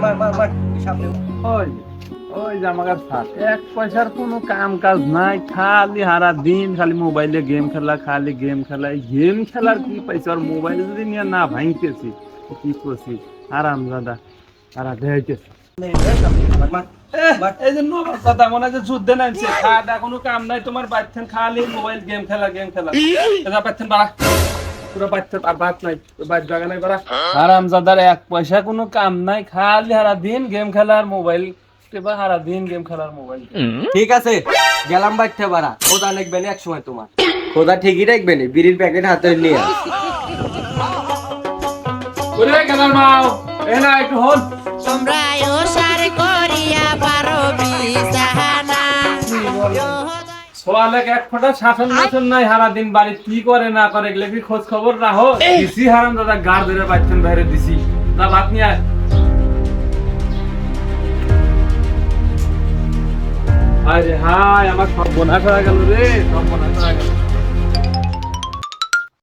মার সামনে। ওই ওই জামাকার সাথ এক পয়সার কোনো কাম কাজ নাই, খালি সারা দিন খালি মোবাইলে গেম খেলা, খালি গেম খেলা। এই গেম খেলার কি পাইছে? আর মোবাইল যদি নিয়ে না ভাঙতেছি কি করছি? আরাম দাদা সারা দেখাইতেছি। এই যে নবাব দাদা মনে হয় যে যুদ্ধে নামছে, খাওয়া কোনো কাম নাই তোমার, বাচ্চান খালি মোবাইল গেম খেলা গেম খেলা। দাদা বাচ্চান বাড়া পুরো বাচ্চা আর ভাত নাই, বাদ জায়গা নাই বাড়া। আরাম দাদার এক পয়সা কোনো কাম নাই, খালি সারা দিন গেম খেলার মোবাইল, সারা দিন গেম খেলার মোবাইল। ঠিক আছে গেলাম বাইতে বাড়া, খোদা লিখবে না এক সময় তোমার, খোদা ঠিকই রাখবে না, বিড়ির প্যাকেট হাতে নিয়ে। ওরে গেলার মাও এ না একটু হন। তোমরা ওসার করিয়া পারো বিছানা সোয়ালে এক ফোঁটা শাসন শাসন নাই, সারা দিন বাড়ি কি করে না করে এগুলো কি খোঁজ খবর রাখো? দিছি হারাম দাদা গাড় ধরে বাচ্চান বাইরে দিছি, না ভাত নিয়ে আয়। আরে হাই আমার সব বোনাস হয়ে গেল রে, সব বোনাস হয়ে গেল।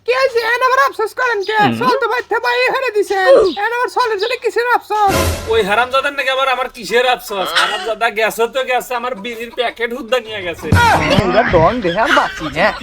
কি আছে এন আবার আফসোস করেন কে? চল তো বাইতে বাই হেরে দিছেন, এন আবার চলের জন্য কিসের আফসোস? ওই হারাম দাদার নাকি আবার আমার কিসের আফসোস? হারাম দাদা গেছে তো গেছে, আমার বিড়ির প্যাকেট হুদ্দা নিয়ে গেছে। ডন দেহার বাসি হ্যাঁ।